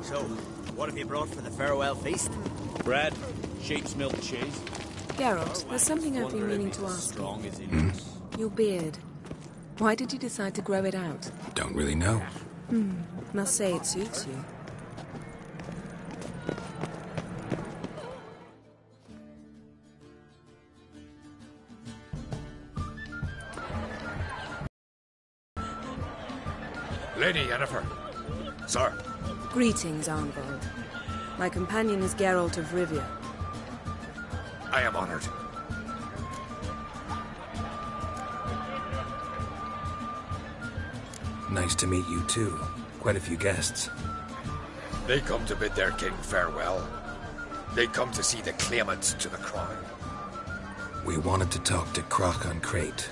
So, what have you brought for the farewell feast? Bread, sheep's milk cheese. Geralt, there's something I've been meaning to ask you. Your beard. Why did you decide to grow it out? Don't really know. Must say it suits you. Lady Yennefer. Sir. Greetings, Arnvald. My companion is Geralt of Rivia. I am honored. Nice to meet you too. Quite a few guests. They come to bid their king farewell. They come to see the claimants to the crown. We wanted to talk to Croc on Crate.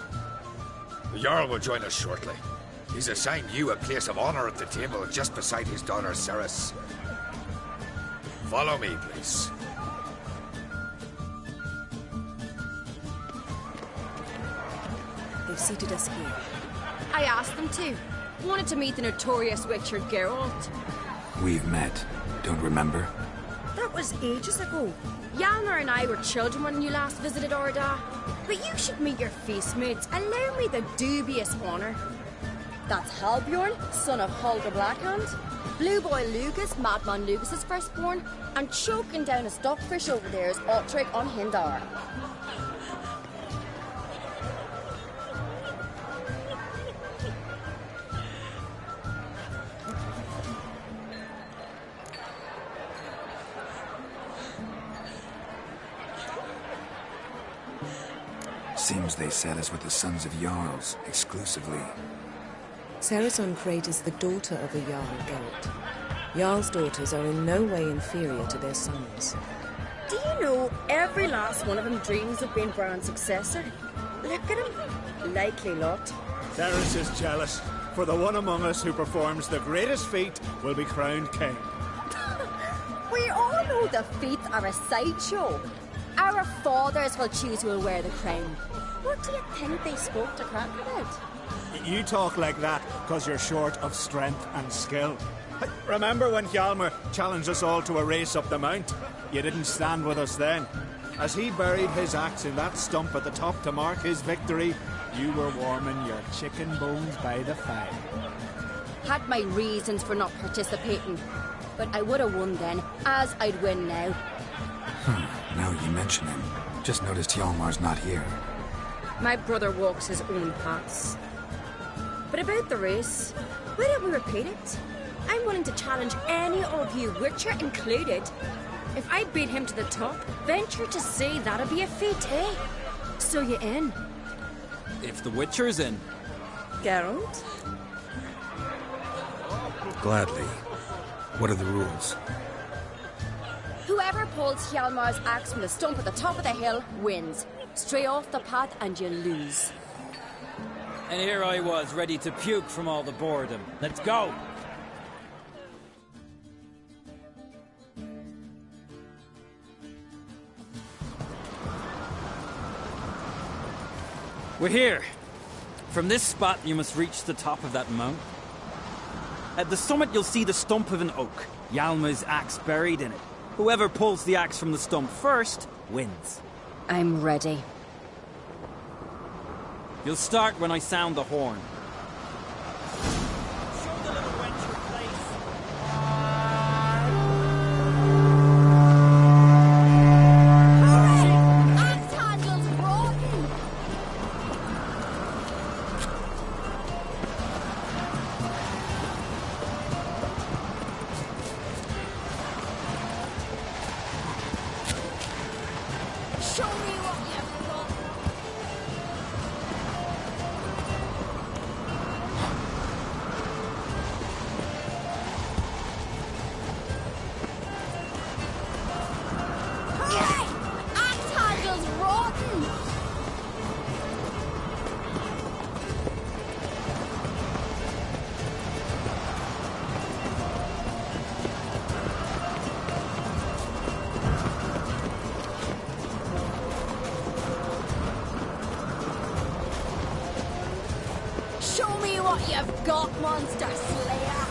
The Jarl will join us shortly. He's assigned you a place of honor at the table just beside his daughter Ceres. Follow me, please. They've seated us here. I asked them to. Wanted to meet the notorious witcher Geralt. We've met. Don't remember? That was ages ago. Hjalmar and I were children when you last visited Orda. But you should meet your feast mates. Allow me the dubious honor. That's Halbjorn, son of Holger Blackhand. Blue Boy Lucas, Madman Lucas's firstborn. And choking down a stockfish over there is Ottrig on Hindar. Seems they set us with the sons of Jarls, exclusively. Ceres on Crate is the daughter of a Jarl, Geralt. Jarl's daughters are in no way inferior to their sons. Do you know every last one of them dreams of being Bran's successor? Look at him. Likely lot. Ceres is jealous, for the one among us who performs the greatest feat will be crowned king. We all know the feats are a sideshow. Our fathers will choose who will wear the crown. What do you think they spoke to Crack about? You talk like that because you're short of strength and skill. Remember when Hjalmar challenged us all to a race up the mount? You didn't stand with us then. As he buried his axe in that stump at the top to mark his victory, you were warming your chicken bones by the fire. Had my reasons for not participating, but I would have won then, as I'd win now. Now you mention him. Just noticed Hjalmar's not here. My brother walks his own paths. But about the race, why don't we repeat it? I'm willing to challenge any of you, Witcher included. If I beat him to the top, venture to say that'd be a feat, eh? So you in? If the Witcher's in. Geralt? Gladly. What are the rules? Whoever pulls Hjalmar's axe from the stump at the top of the hill wins. Stray off the path and you lose. And here I was, ready to puke from all the boredom. Let's go! We're here. From this spot, you must reach the top of that mount. At the summit, you'll see the stump of an oak. Hjalmar's axe buried in it. Whoever pulls the axe from the stump first, wins. I'm ready. You'll start when I sound the horn. Show the little wench her place. Hooray! Axe handles rotten! Show me what you've got. Hooray! Axe handles rotten! Show me what you've got, Monster Slayer!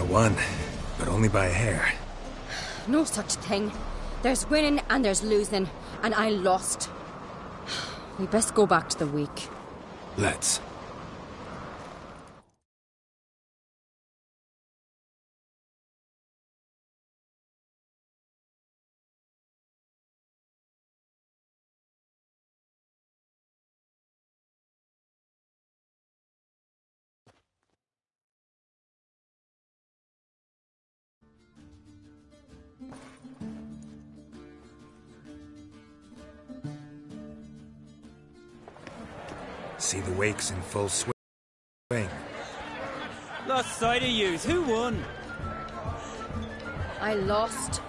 I won, but only by a hair. No such thing. There's winning and there's losing, and I lost. We best go back to the week. Let's. See the wakes in full swing. Lost sight of yous. Who won? I lost.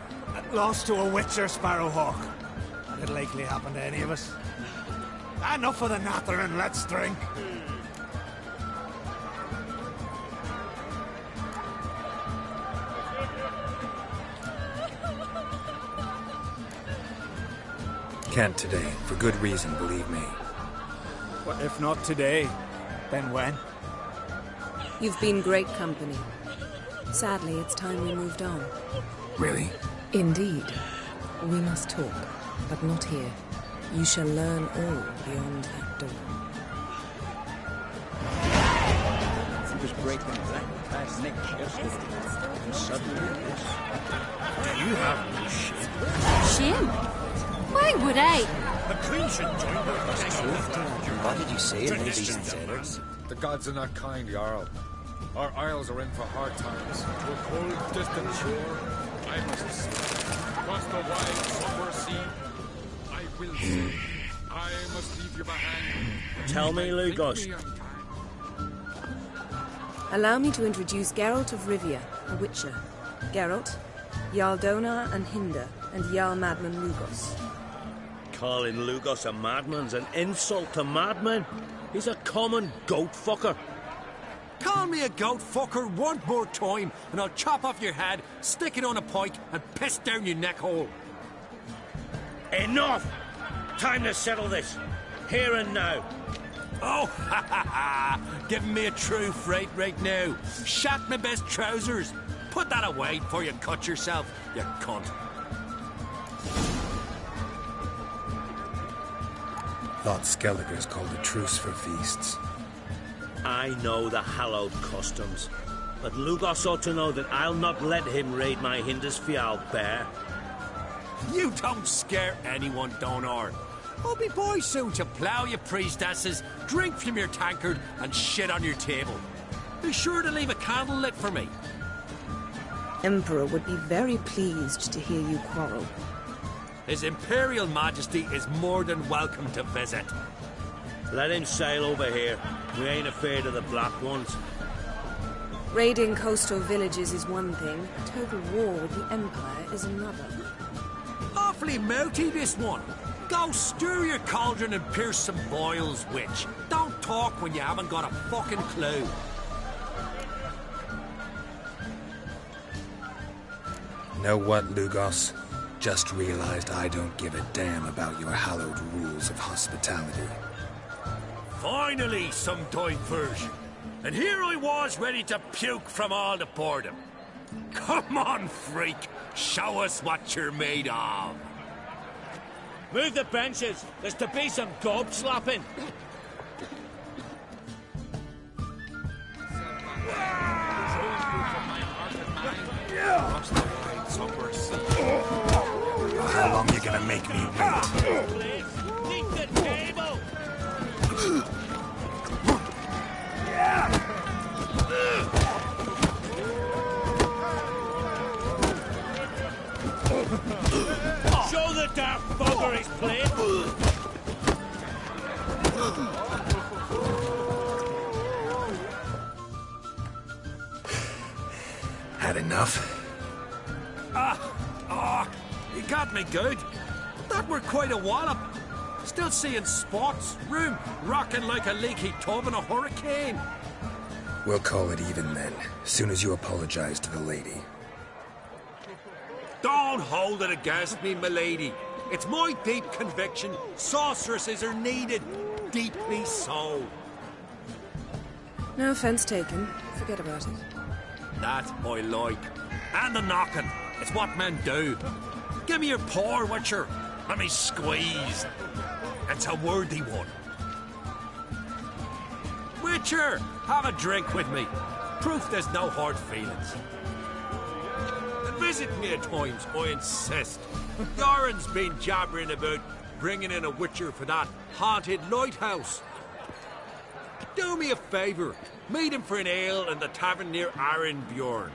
Lost to a witcher, Sparrowhawk. Could likely happen to any of us. Enough of the nattering, let's drink. Can't today, for good reason, believe me. Well, if not today, then when? You've been great company. Sadly, it's time we moved on. Really? Indeed. We must talk, but not here. You shall learn all beyond that door. He was breaking black past neck justice, and suddenly this. Do you have no shit? Shame? Why would I? The Queen should join the What did you say about these feathers? The gods are not kind, Jarl. Our isles are in for hard times. To a cold, distant shore, I must sail. Across the wide, somber sea, I will sail. I must leave you behind. Tell me, Lugos. Allow me to introduce Geralt of Rivia, a witcher. Geralt, Jarl Donar and Hinder, and Jarl Madman Lugos. Calling Lugos a madman's an insult to madmen. He's a common goat fucker. Call me a goat fucker one more time, and I'll chop off your head, stick it on a pike, and piss down your neck hole. Enough! Time to settle this. Here and now. Oh, ha ha ha! Giving me a true fright right now. Shat my best trousers. Put that away before you cut yourself, you cunt. Thought Skelliger's called a truce for feasts. I know the hallowed customs, but Lugos ought to know that I'll not let him raid my Hindisfial bear. You don't scare anyone, Donar. I'll be boy soon to plough your priestesses, drink from your tankard, and shit on your table. Be sure to leave a candle lit for me. Emperor would be very pleased to hear you quarrel. His Imperial Majesty is more than welcome to visit. Let him sail over here. We ain't afraid of the Black Ones. Raiding coastal villages is one thing. Total war with the Empire is another. Awfully mouty, this one. Go stir your cauldron and pierce some boils, witch. Don't talk when you haven't got a fucking clue. Know what, Lugos? Just realized I don't give a damn about your hallowed rules of hospitality. Finally, some diversion. And here I was ready to puke from all the boredom. Come on, freak. Show us what you're made of. Move the benches. There's to be some gob slapping. How long you gonna make me wait? Keep the table. Show the dark bugger his plate. Had enough? You got me good. That were quite a wallop. Still seeing spots, room rocking like a leaky tub in a hurricane. We'll call it even then, soon as you apologize to the lady. Don't hold it against me, milady. It's my deep conviction sorceresses are needed. Deeply so. No offense taken. Forget about it. That I like. And the knocking. It's what men do. Give me your paw, Witcher. Let me squeeze. It's a worthy one. Witcher, have a drink with me. Proof there's no hard feelings. And visit me at times, I insist. Doran's been jabbering about bringing in a Witcher for that haunted lighthouse. Do me a favour. Meet him for an ale in the tavern near Arenbjorn.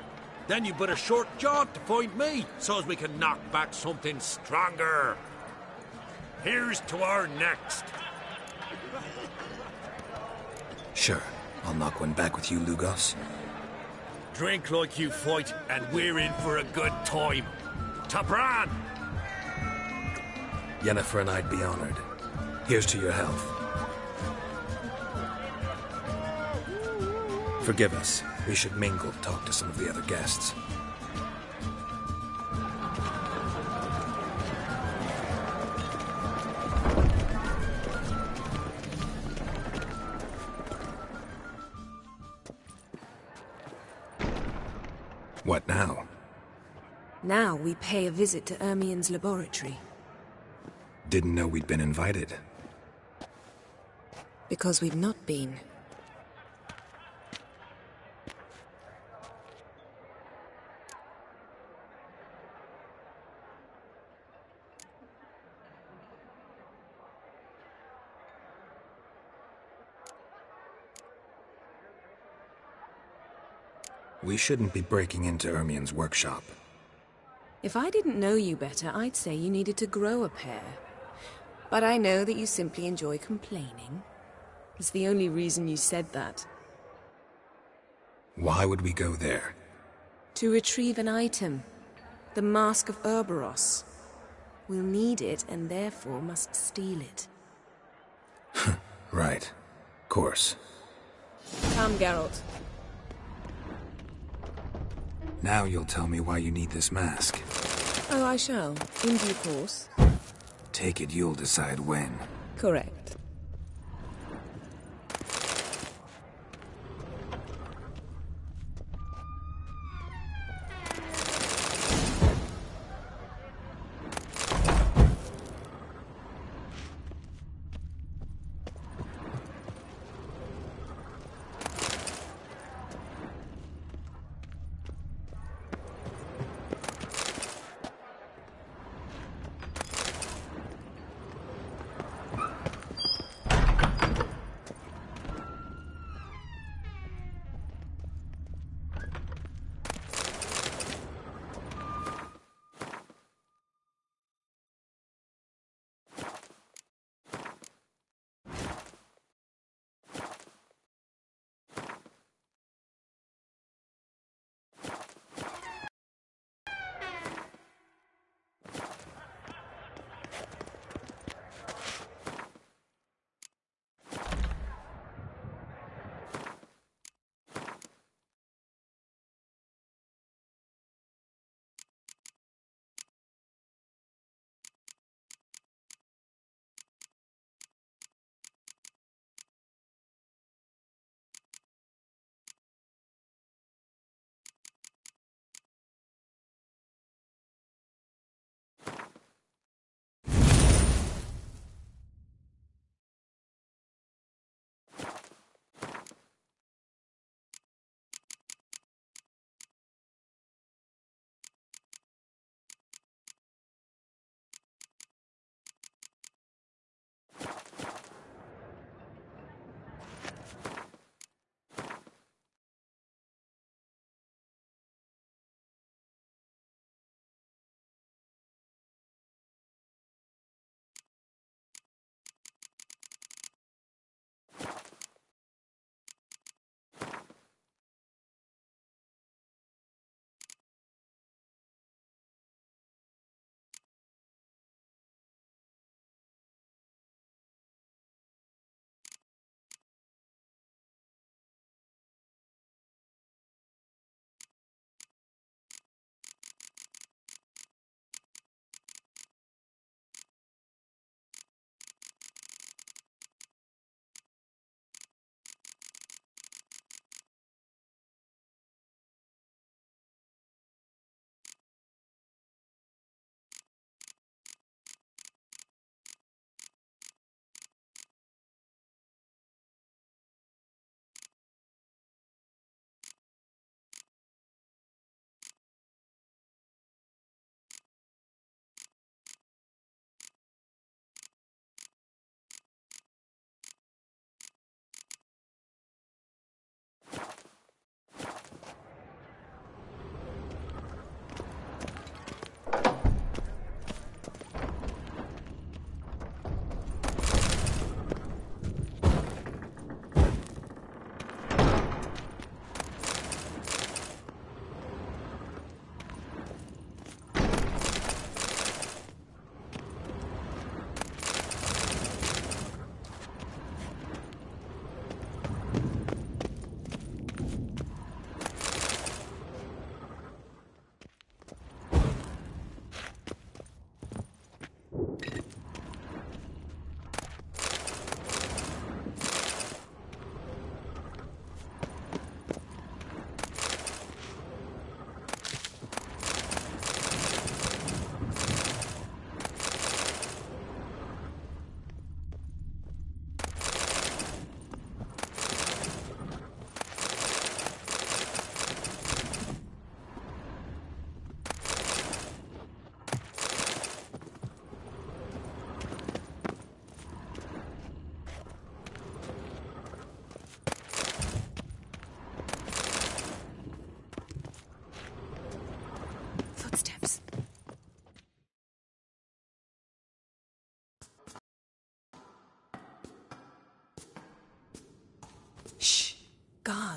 Then you but a short jaunt to find me, so as we can knock back something stronger. Here's to our next. Sure, I'll knock one back with you, Lugos. Drink like you fight, and we're in for a good time. Tabran! Yennefer and I'd be honored. Here's to your health. Forgive us. We should mingle to talk to some of the other guests. What now? Now we pay a visit to Ermien's laboratory. Didn't know we'd been invited. Because we've not been. We shouldn't be breaking into Ermien's workshop. If I didn't know you better, I'd say you needed to grow a pair. But I know that you simply enjoy complaining. It's the only reason you said that. Why would we go there? To retrieve an item. The Mask of Urboros. We'll need it and therefore must steal it. Right. Course. Come, Geralt. Now you'll tell me why you need this mask. Oh, I shall. In due course. Take it you'll decide when. Correct.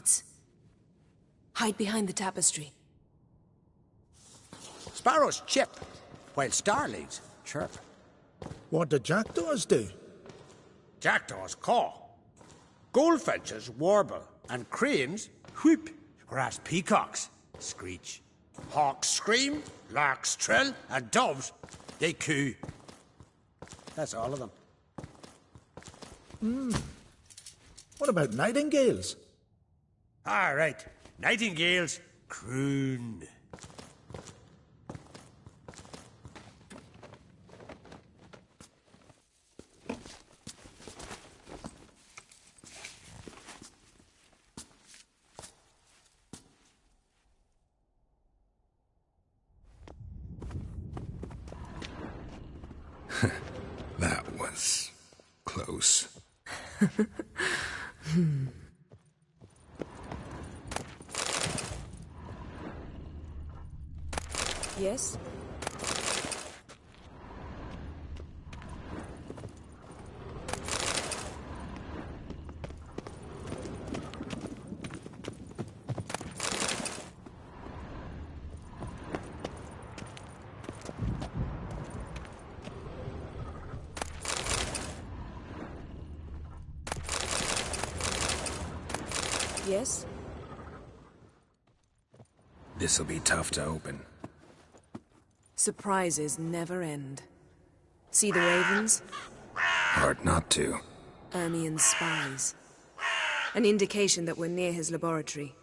guards. Hide behind the tapestry. Sparrows chip, while starlings chirp. What do jackdaws do? Jackdaws caw. Goldfinches warble, and cranes whoop, whereas peacocks screech. Hawks scream, larks trill, and doves, they coo. That's all of them. What about nightingales? All right, nightingales croon. That was close. Yes? Yes? This'll be tough to open. Surprises never end. See the ravens? Hard not to. Ermien's spies. An indication that we're near his laboratory.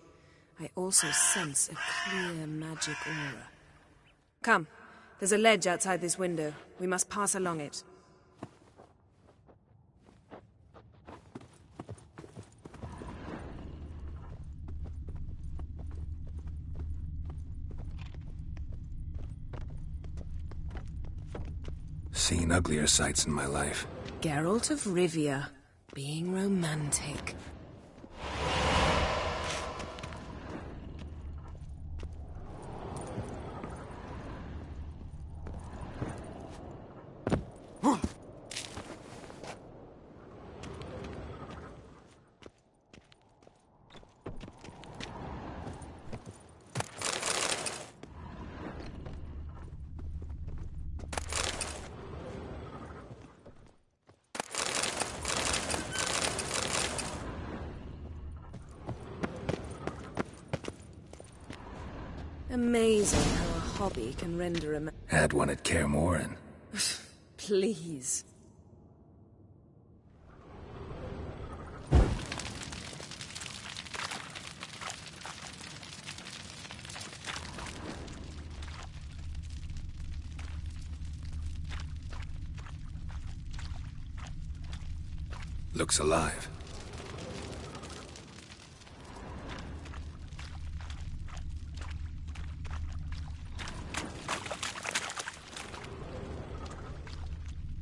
I also sense a clear magic aura. Come, there's a ledge outside this window. We must pass along it. Seen uglier sights in my life. Geralt of Rivia, being romantic. Amazing how a hobby can render a man. Had one at Kaer Morhen. Please. Looks alive.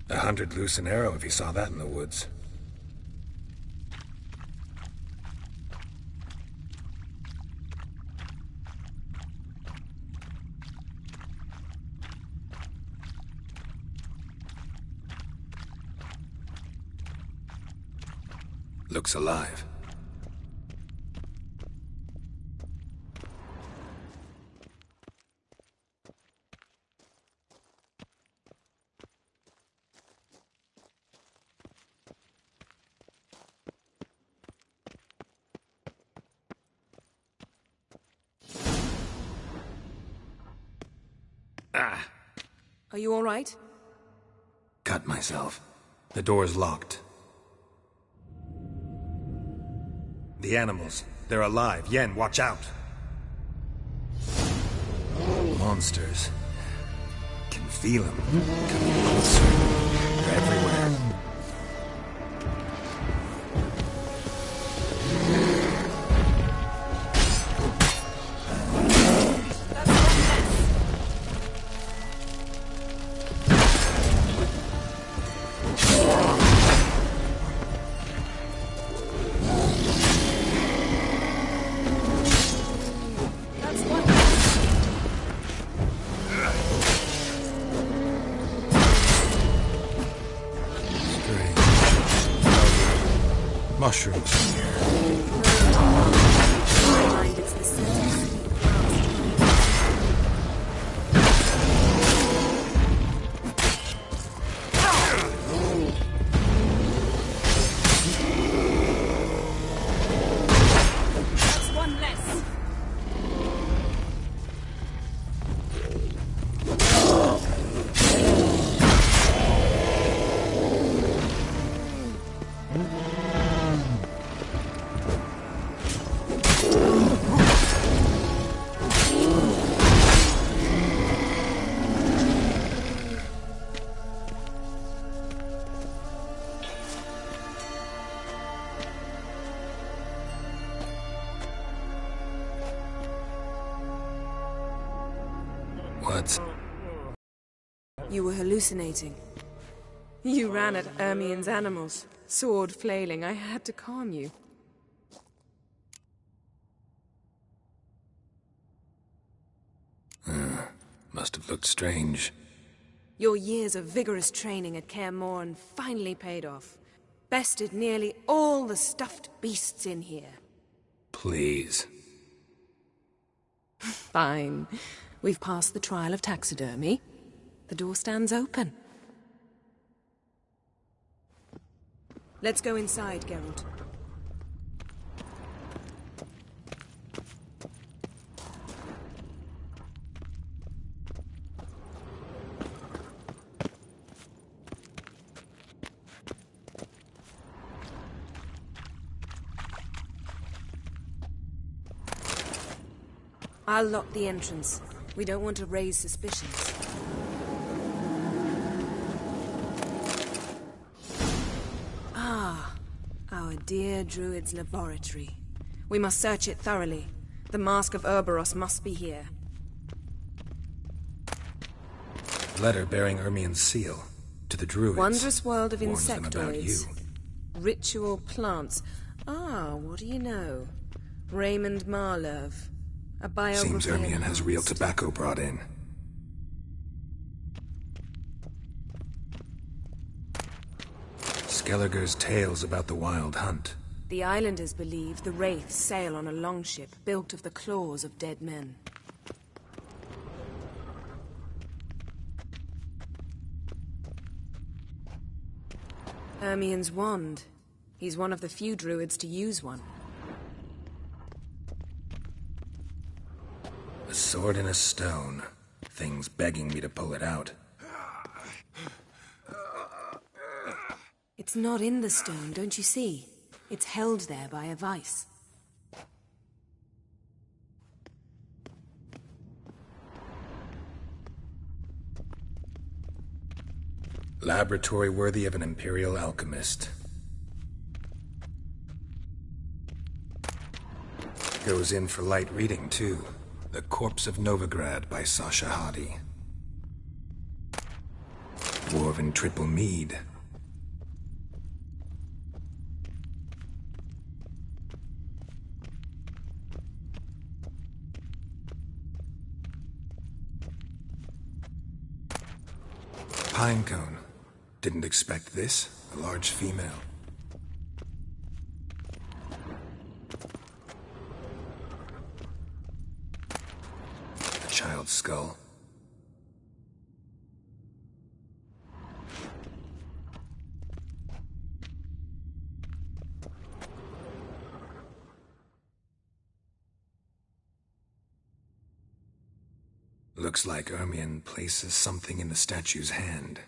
$100 loose an arrow if you saw that in the woods. Looks alive. Are you all right? Cut myself. The door's locked. The animals. They're alive. Yen, watch out. Monsters. Can feel them. Coming closer. They're everywhere. Mushrooms in here. What? You were hallucinating. You ran at Ermien's animals, sword flailing. I had to calm you. Must have looked strange. Your years of vigorous training at Kaer Morhen finally paid off. Bested nearly all the stuffed beasts in here. Please. Fine. We've passed the trial of taxidermy. The door stands open. Let's go inside, Geralt. I'll lock the entrance. We don't want to raise suspicions. Ah, our dear Druid's laboratory. We must search it thoroughly. The Mask of Ouroboros must be here. Letter bearing Ermien's seal to the Druids. Wondrous world of Warns them about insectoids. you. Ritual plants. Ah, what do you know? Raymond Marlove. A biography. Seems Ermien has real enhanced. tobacco brought in. Skelliger's tales about the wild hunt. The islanders believe the wraiths sail on a longship built of the claws of dead men. Ermien's wand. He's one of the few druids to use one. A sword in a stone. Thing's begging me to pull it out. It's not in the stone, don't you see? It's held there by a vice. Laboratory worthy of an imperial alchemist. Goes in for light reading, too. The Corpse of Novigrad by Sasha Hadi. Dwarven Triple Mead. Pinecone. Didn't expect this. A large female. A child's skull. Looks like Ermien places something in the statue's hand.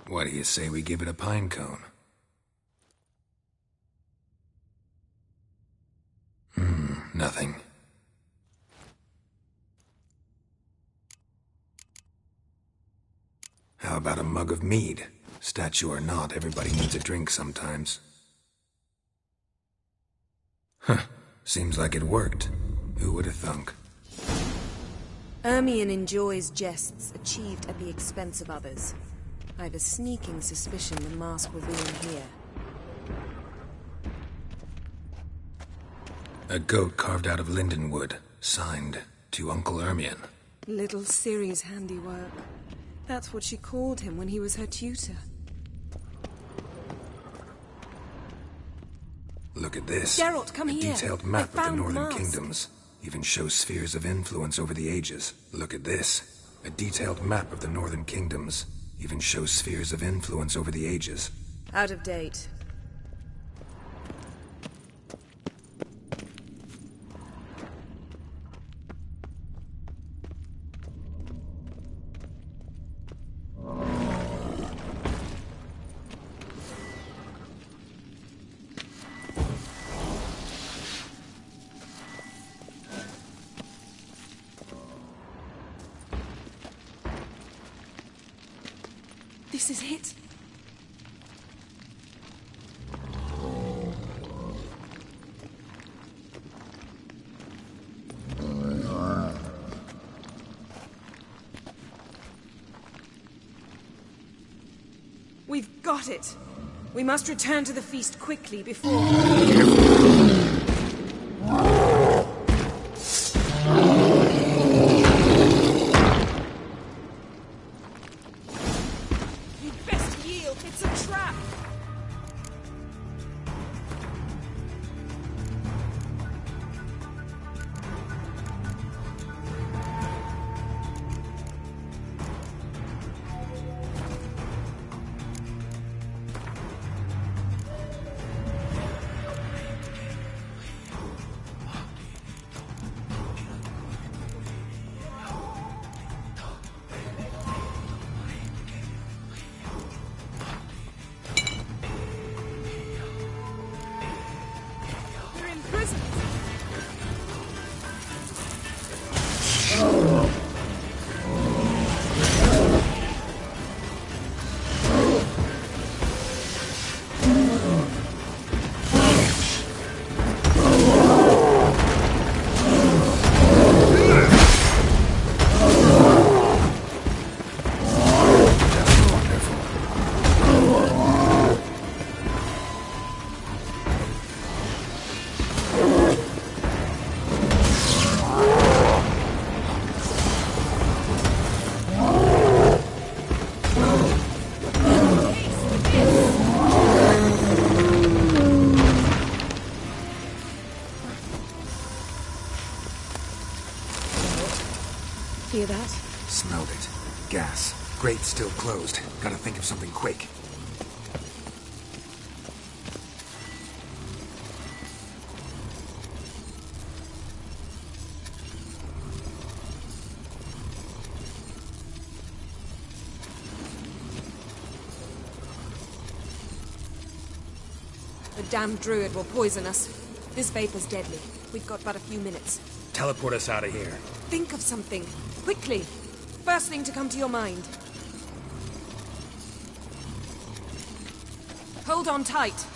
What do you say we give it a pine cone? Nothing. How about a mug of mead? Statue or not, everybody needs a drink sometimes. Huh. Seems like it worked. Who would have thunk? Ermien enjoys jests achieved at the expense of others. I've a sneaking suspicion the mask will be in here. A goat carved out of lindenwood, signed to Uncle Ermien. Little Ciri's handiwork. That's what she called him when he was her tutor. Look at this. Geralt, come a here. Detailed map of the found Northern mask. Kingdoms. Even shows spheres of influence over the ages. Look at this. A detailed map of the Northern Kingdoms. Even shows spheres of influence over the ages. Out of date. This is it. Got it. We must return to the feast quickly before... You'd best yield. It's a trap. Hear that? Smelled it. Gas. Grate still closed. Gotta think of something quick. The damned druid will poison us. This vapor's deadly. We've got but a few minutes. Teleport us out of here. Think of something. Quickly. First thing to come to your mind. Hold on tight.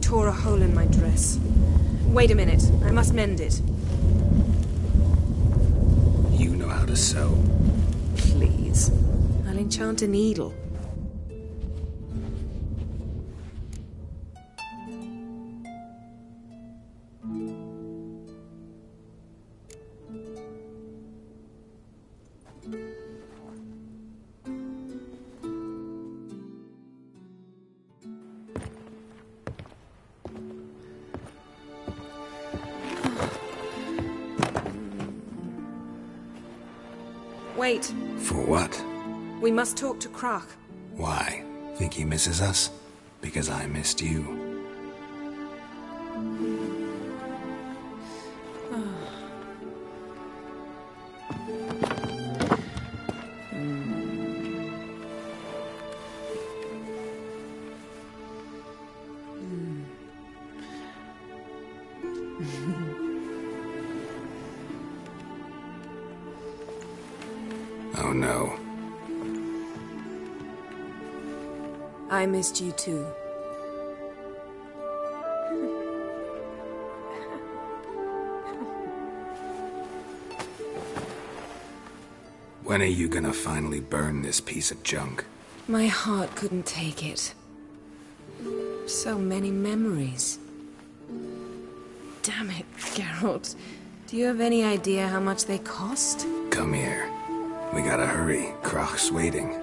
Tore a hole in my dress. Wait a minute. I must mend it. You know how to sew. Please. I'll enchant a needle. Wait. For what? We must talk to Krach. Why? Think he misses us? Because I missed you. Oh no. I missed you too. When are you gonna finally burn this piece of junk? My heart couldn't take it. So many memories. Damn it, Geralt. Do you have any idea how much they cost? Come here. We gotta hurry. Krach's waiting.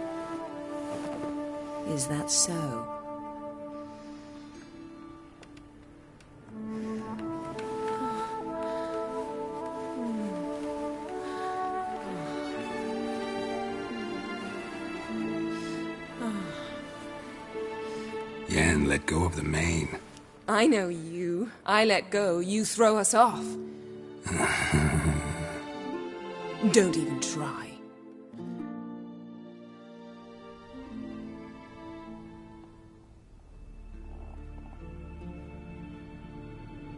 Is that so? Yen, let go of the mane. I know you. I let go, you throw us off. Don't even try.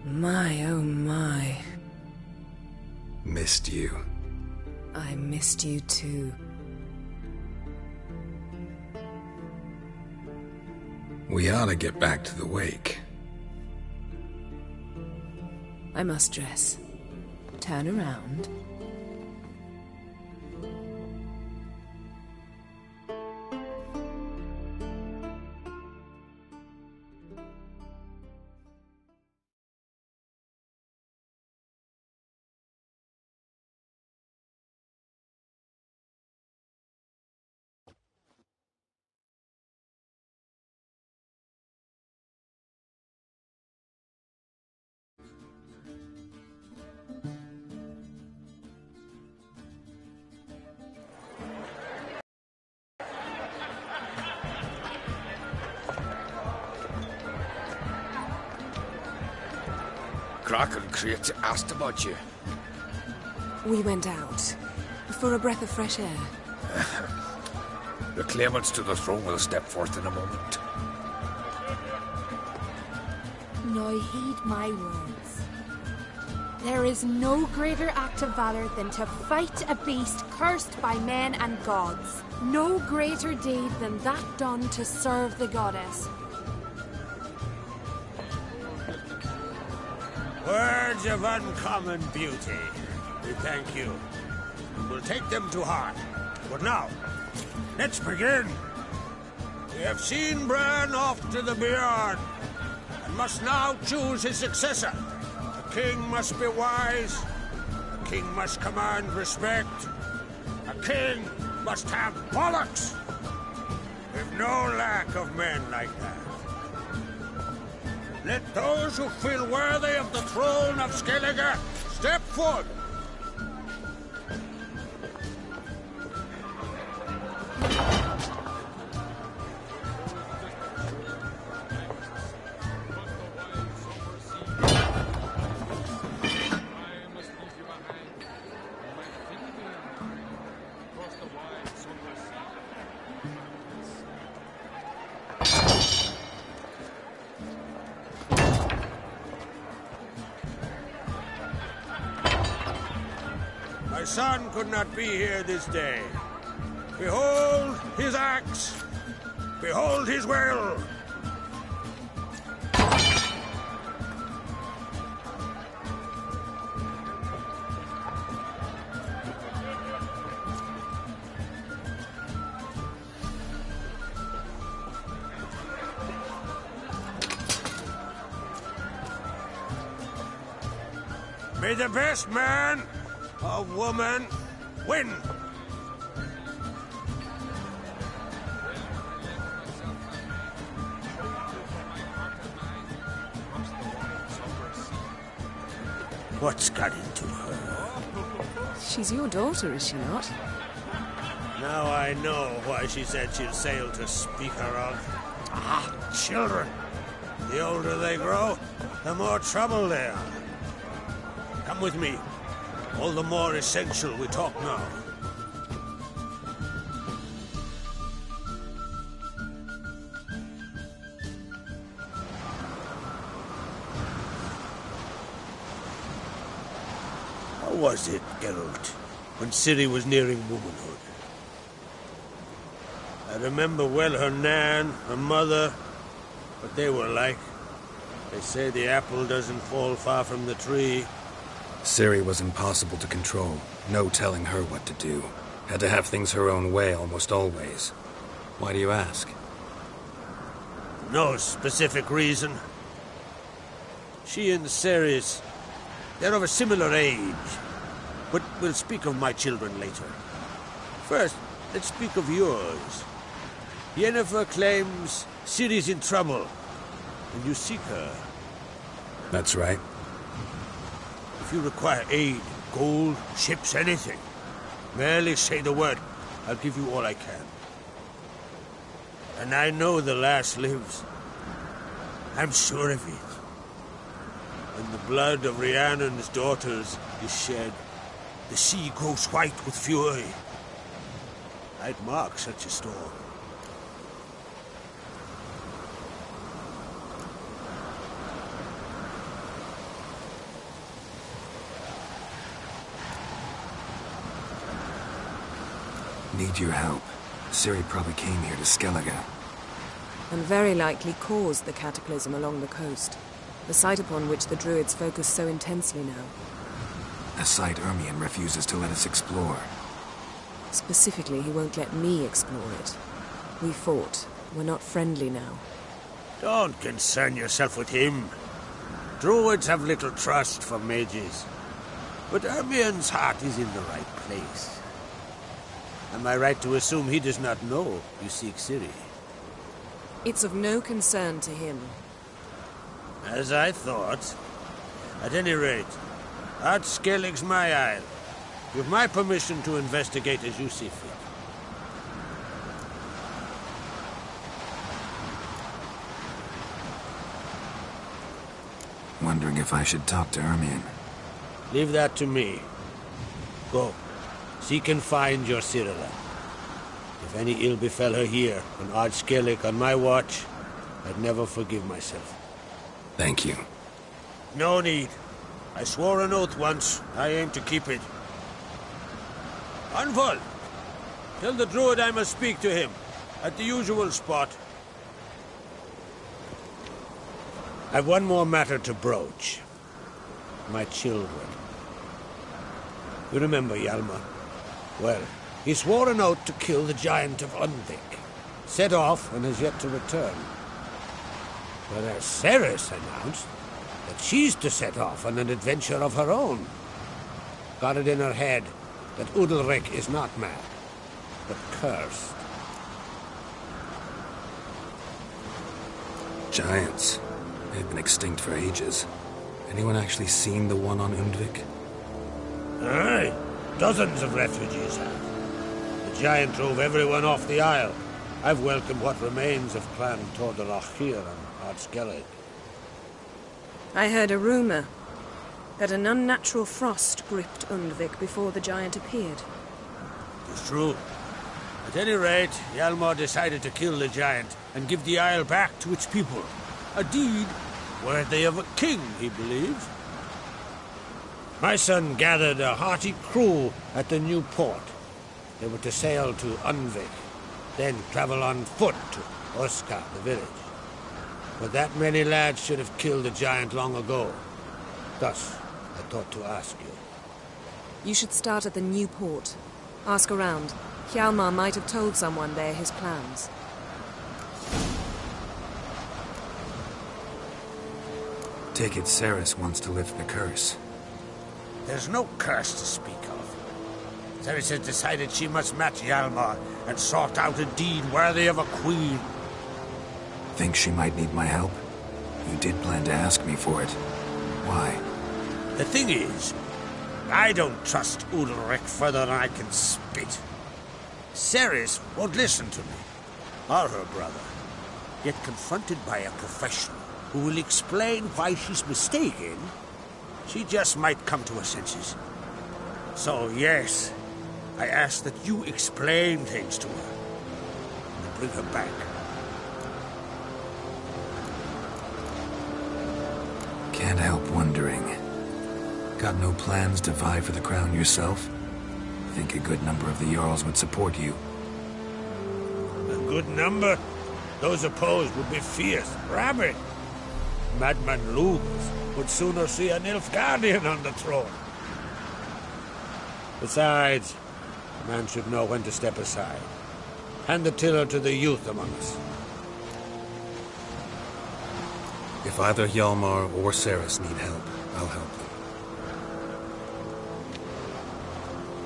My, oh my. Missed you. I missed you too. We ought to get back to the wake. I must dress. Turn around. Kraken Creator asked about you. We went out. For a breath of fresh air. The claimants to the throne will step forth in a moment. Now heed my words. There is no greater act of valor than to fight a beast cursed by men and gods. No greater deed than that done to serve the goddess. Words of uncommon beauty. We thank you. We'll take them to heart. But now, let's begin. We have seen Bran off to the Beyond, and must now choose his successor. A king must be wise. A king must command respect. A king must have bollocks. We've no lack of men like that. Let those who feel worthy of the throne of Skellige step forward. My son could not be here this day. Behold his axe. Behold his will. May the best man or woman win. What's got into her? She's your daughter, is she not? Now I know why she said she'll sail to speak her of. Ah, children. The older they grow, the more trouble they are. Come with me. All the more essential we talk now. How was it, Geralt, when Ciri was nearing womanhood? I remember well her nan, her mother, what they were like. They say the apple doesn't fall far from the tree. Ciri was impossible to control. No telling her what to do. Had to have things her own way almost always. Why do you ask? No specific reason. She and Ceres, they're of a similar age. But we'll speak of my children later. First, let's speak of yours. Yennefer claims Ciri's in trouble, and you seek her. That's right. If you require aid, gold, ships, anything, merely say the word. I'll give you all I can. And I know the lass lives. I'm sure of it. When the blood of Rhiannon's daughters is shed, The sea grows white with fury. I'd mark such a storm. Need your help. Ciri probably came here to Skellige. And very likely caused the cataclysm along the coast. A site upon which the Druids focus so intensely now. A site Ermion refuses to let us explore. Specifically, he won't let me explore it. We fought. We're not friendly now. Don't concern yourself with him. Druids have little trust for mages. But Ermion's heart is in the right place. Am I right to assume he does not know you seek Ciri? It's of no concern to him. As I thought. At any rate, Ard Skellig's my isle. With my permission to investigate as you see fit. Wondering if I should talk to Ermion. Leave that to me. Go. Seek and find your Cirilla. If any ill befell her here, on Ard Skellig on my watch, I'd never forgive myself. Thank you. No need. I swore an oath once. I aim to keep it. Anvol! Tell the druid I must speak to him. At the usual spot. I've one more matter to broach. My children. You remember Hjalmar? Well, he swore an oath to kill the giant of Undvik. Set off and has yet to return. Whereas Ceres announced that she's to set off on an adventure of her own. Got it in her head that Udalric is not mad, but cursed. Giants. They've been extinct for ages. Anyone actually seen the one on Undvik? Aye. Dozens of refugees have. The giant drove everyone off the isle. I've welcomed what remains of Clan Tordorach here on Ard Skellig. I heard a rumor that an unnatural frost gripped Undvik before the giant appeared. It's true. At any rate, Hjalmar decided to kill the giant and give the isle back to its people. A deed worthy of a king, he believes. My son gathered a hearty crew at the new port. They were to sail to Undvik, then travel on foot to Orska, the village. But that many lads should have killed the giant long ago. Thus, I thought to ask you. You should start at the new port. Ask around. Hjalmar might have told someone there his plans. Take it Ceres wants to lift the curse. There's no curse to speak of. Ceres has decided she must match Hjalmar and sort out a deed worthy of a queen. Think she might need my help? You did plan to ask me for it. Why? The thing is, I don't trust Udalric further than I can spit. Ceres won't listen to me, or her brother. Yet confronted by a professional who will explain why she's mistaken, she just might come to her senses. So, yes, I ask that you explain things to her and bring her back. Can't help wondering. Got no plans to vie for the crown yourself? Think a good number of the Jarls would support you. A good number? Those opposed would be fierce, rabid. Madman Lucas would sooner see an Nilfgaardian on the throne. Besides, a man should know when to step aside. Hand the tiller to the youth among us. If either Hjalmar or Ceres need help, I'll help them.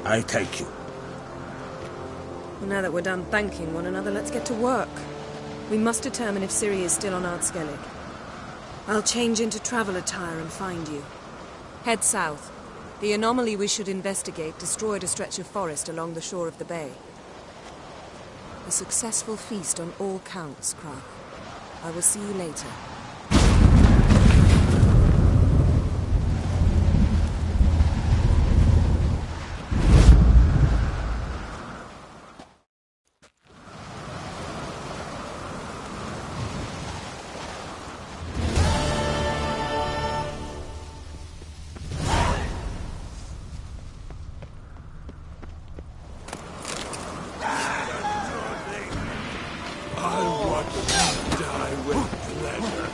I thank you. Well, now that we're done thanking one another, let's get to work. We must determine if Ciri is still on Ard Skellig. I'll change into travel attire and find you. Head south. The anomaly we should investigate destroyed a stretch of forest along the shore of the bay. A successful feast on all counts, Krach. I will see you later. Die with pleasure.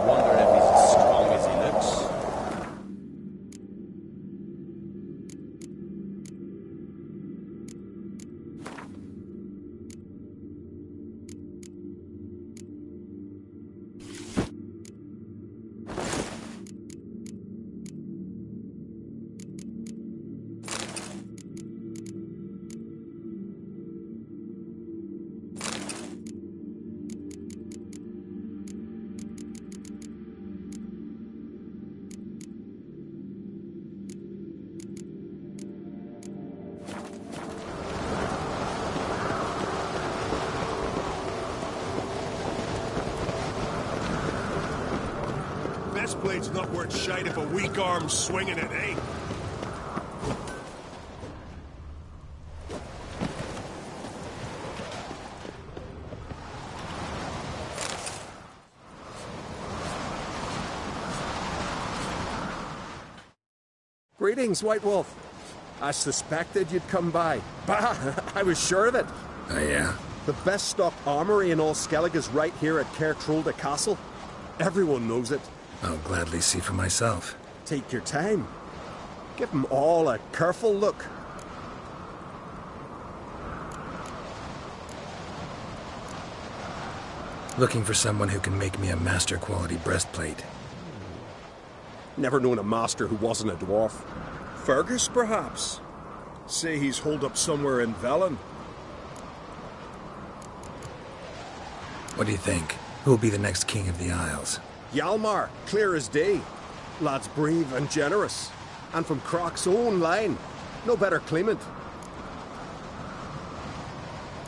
Wonder if he's as strong as he looks. Best blade's not worth shite if a weak arm's swinging it, eh? Greetings, White Wolf. I suspected you'd come by. Bah! I was sure of it. Oh, yeah? The best stocked armory in all Skellig is right here at Cairtrolda Castle. Everyone knows it. I'll gladly see for myself. Take your time. Give them all a careful look. Looking for someone who can make me a master quality breastplate. Never known a master who wasn't a dwarf. Fergus, perhaps? Say he's holed up somewhere in Velen. What do you think? Who'll be the next king of the Isles? Hjalmar, clear as day. Lad's brave and generous. And from Croc's own line. No better claimant.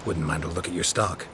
Wouldn't mind a look at your stock.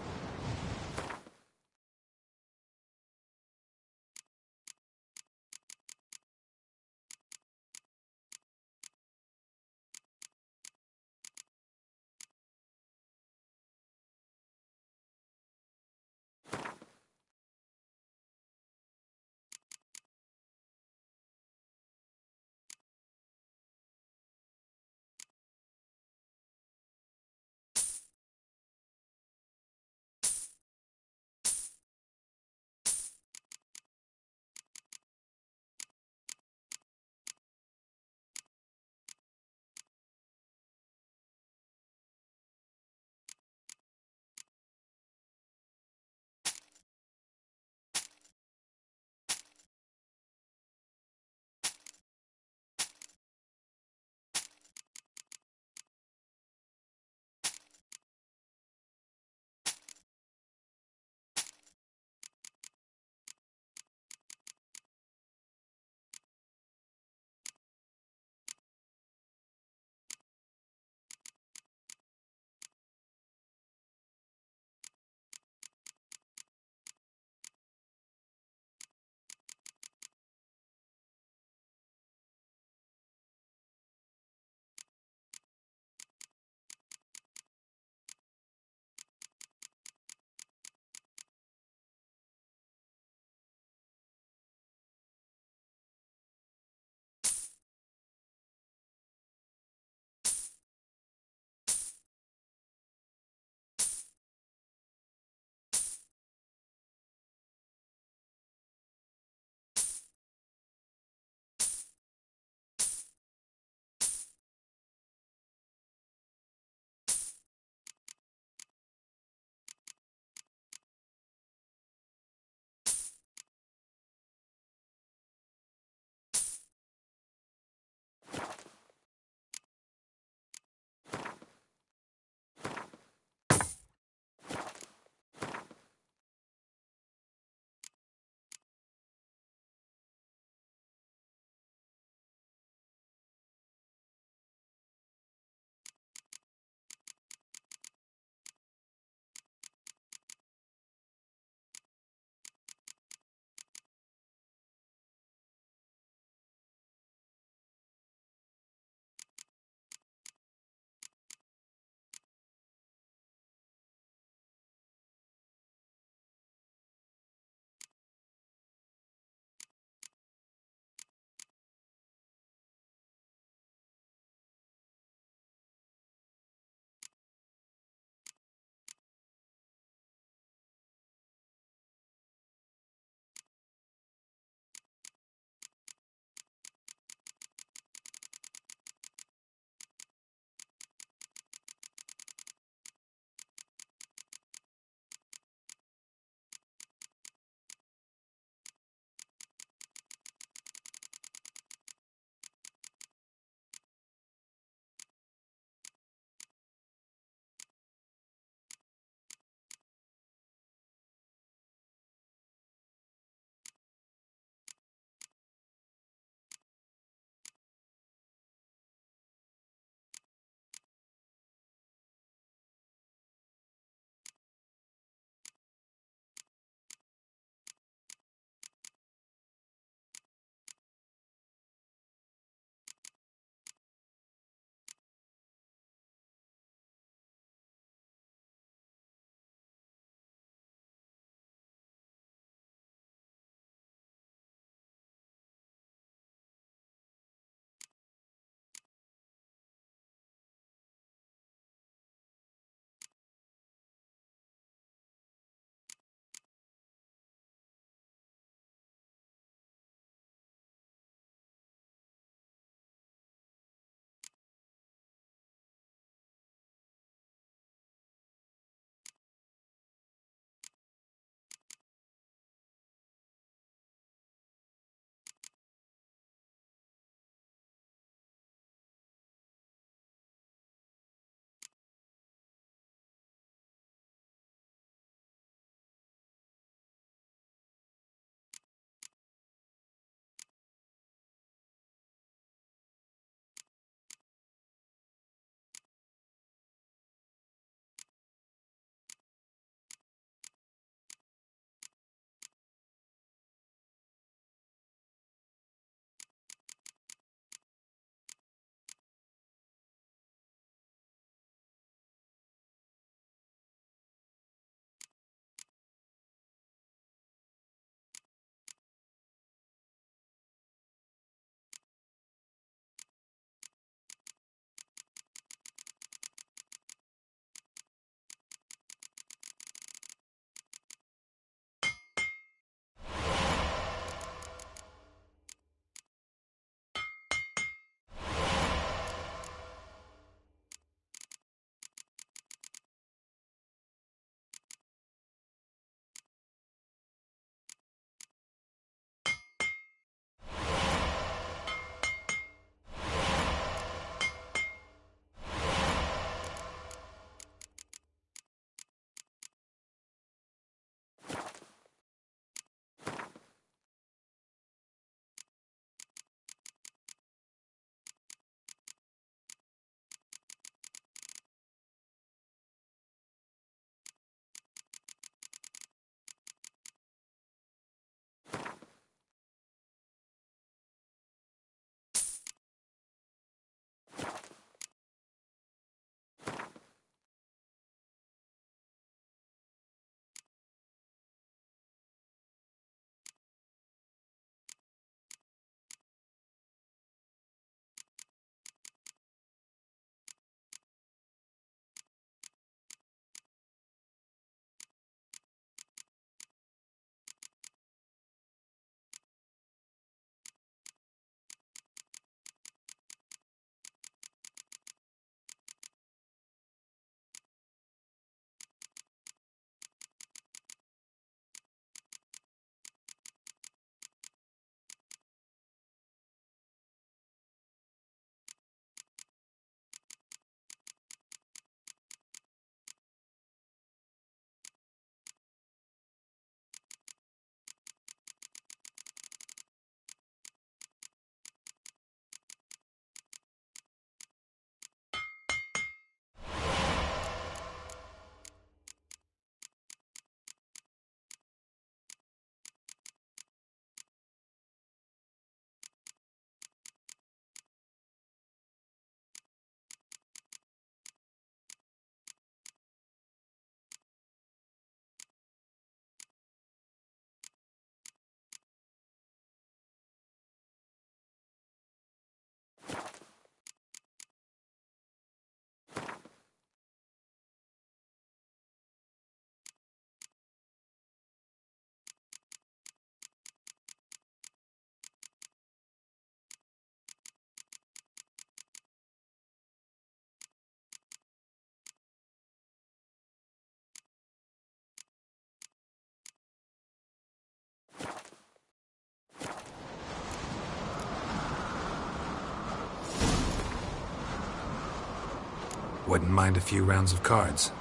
Wouldn't mind a few rounds of cards.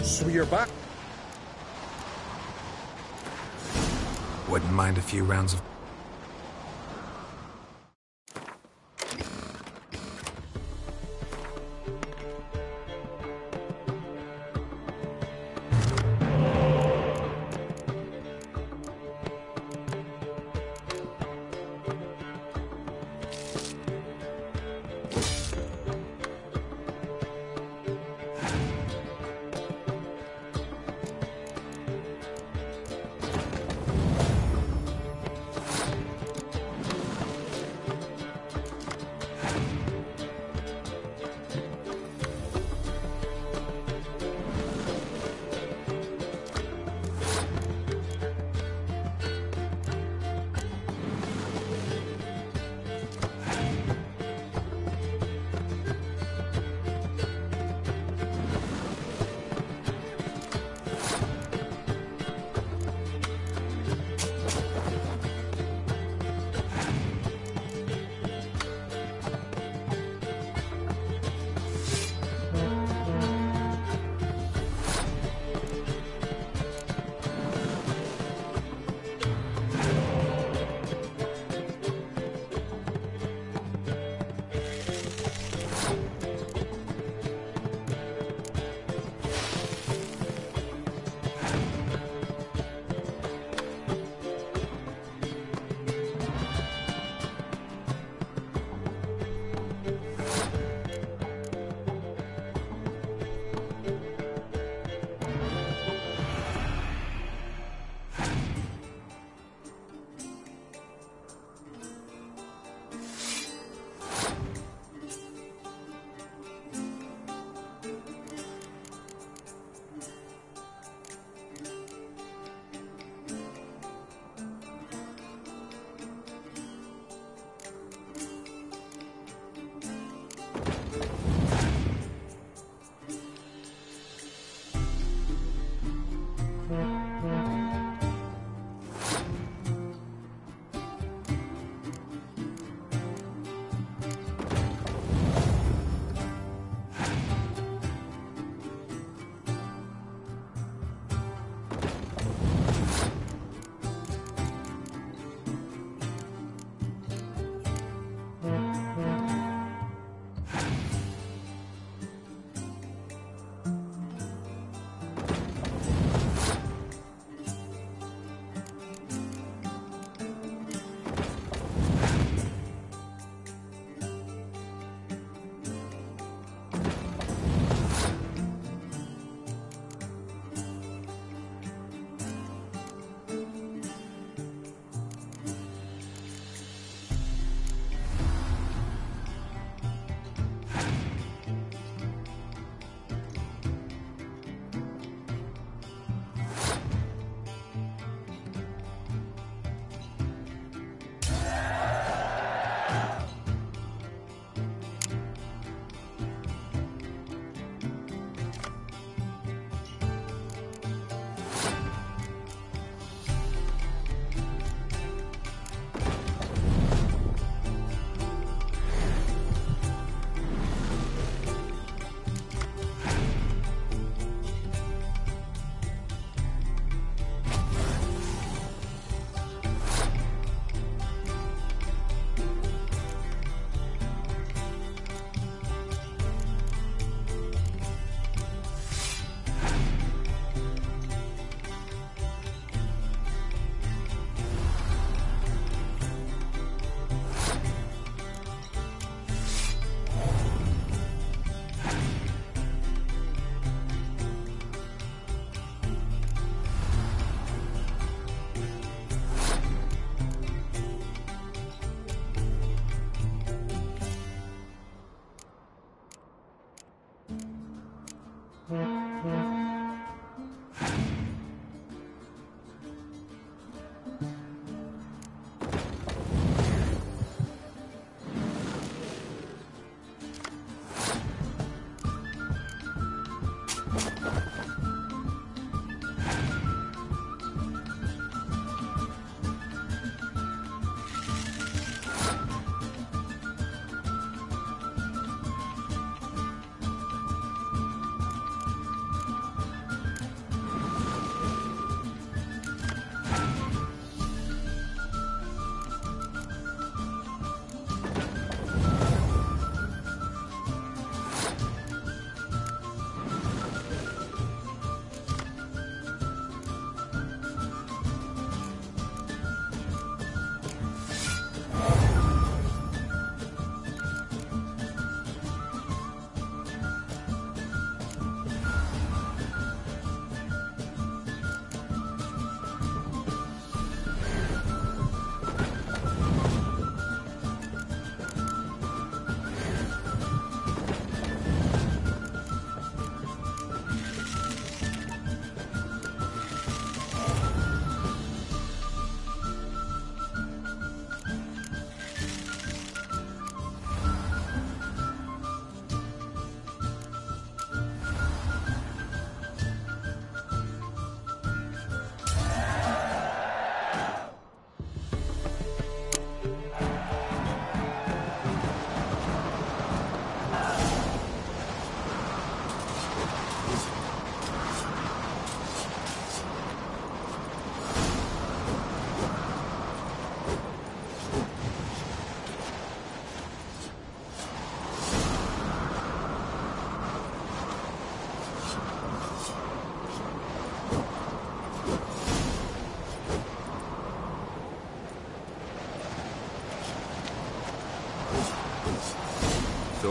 So you're back? Wouldn't mind a few rounds of...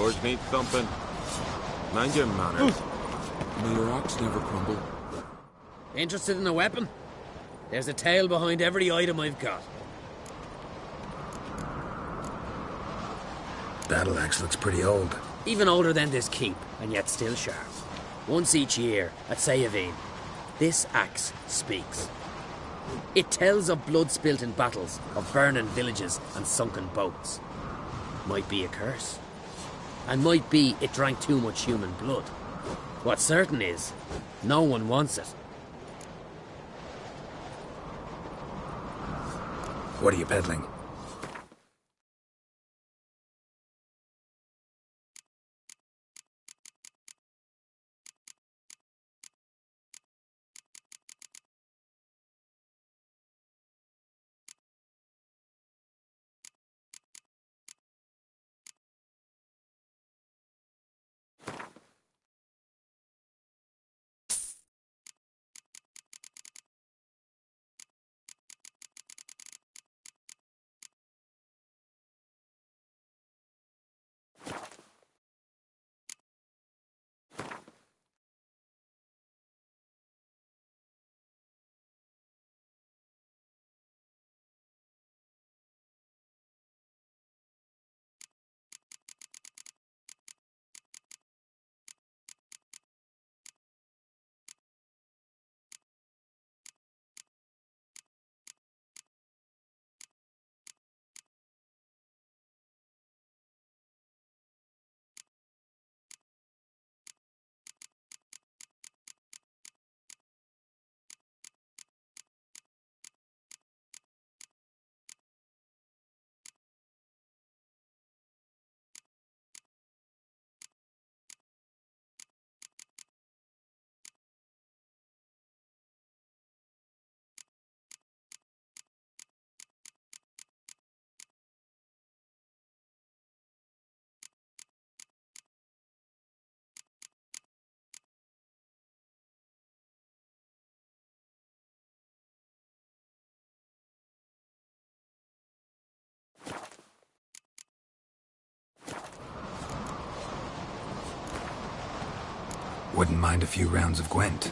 George need thumping. Mind your manners. May your axe never crumble. Interested in a weapon? There's a tale behind every item I've got. Battle axe looks pretty old. Even older than this keep, and yet still sharp. Once each year, at TzuHsiuPeng, this axe speaks. It tells of blood spilt in battles, of burning villages and sunken boats. Might be a curse. And might be it drank too much human blood. What's certain is, no one wants it. What are you peddling? Wouldn't mind a few rounds of Gwent.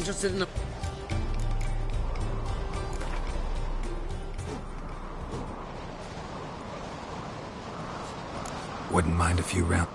interested in a... Wouldn't mind a few rounds.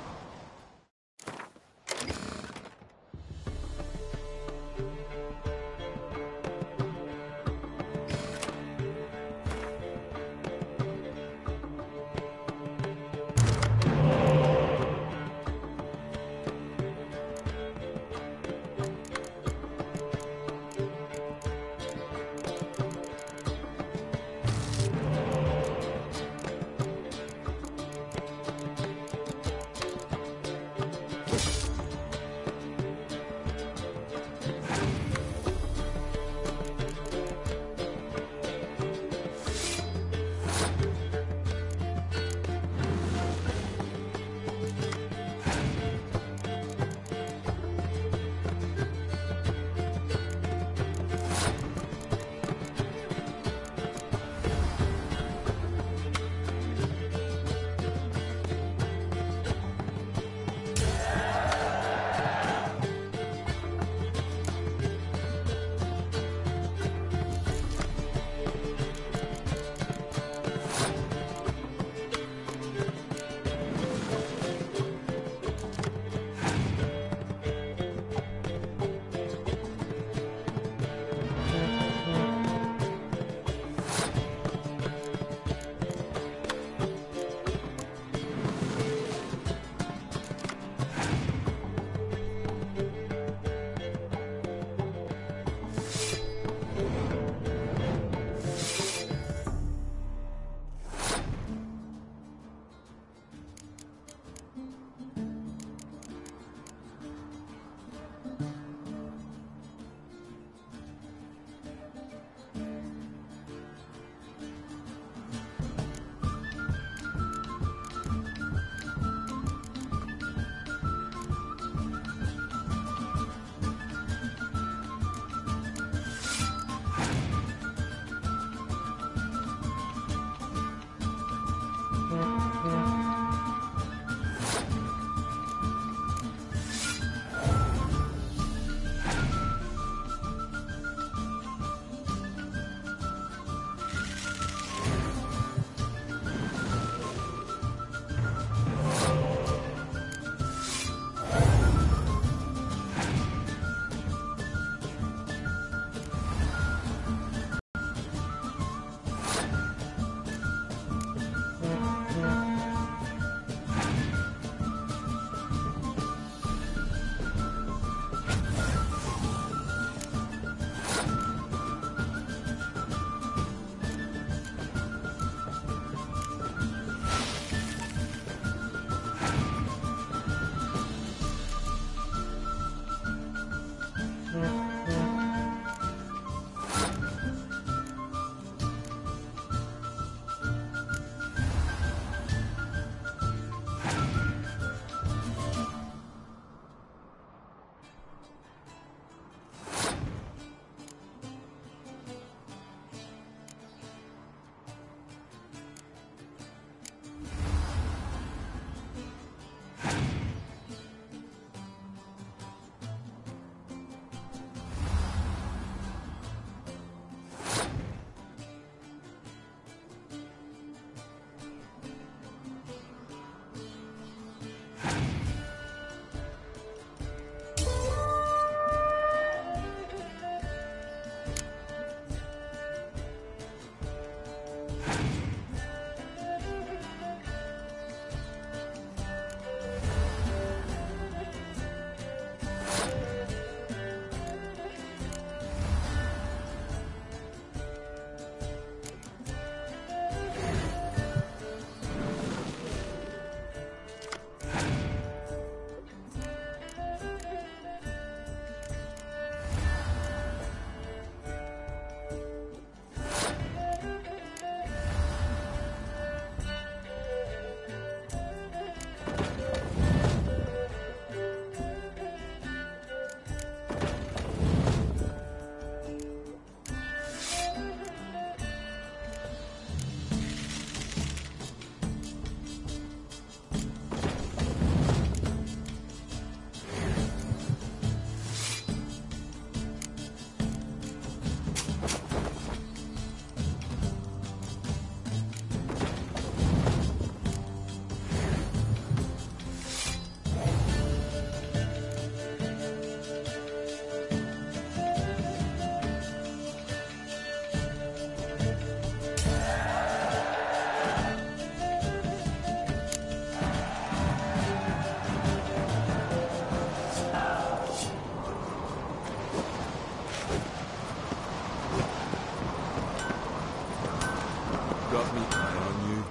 got me eye on you.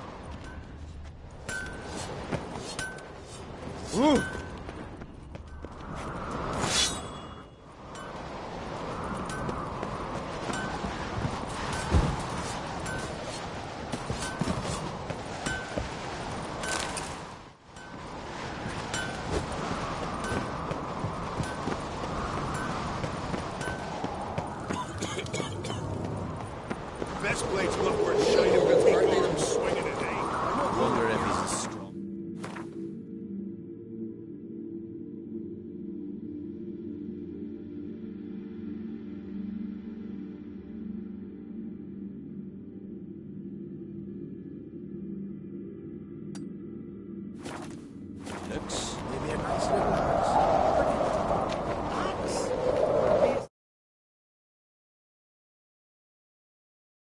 Ooh! Best blade's not worth shining with hardly them swinging it, eh? I wonder if he's as strong. Looks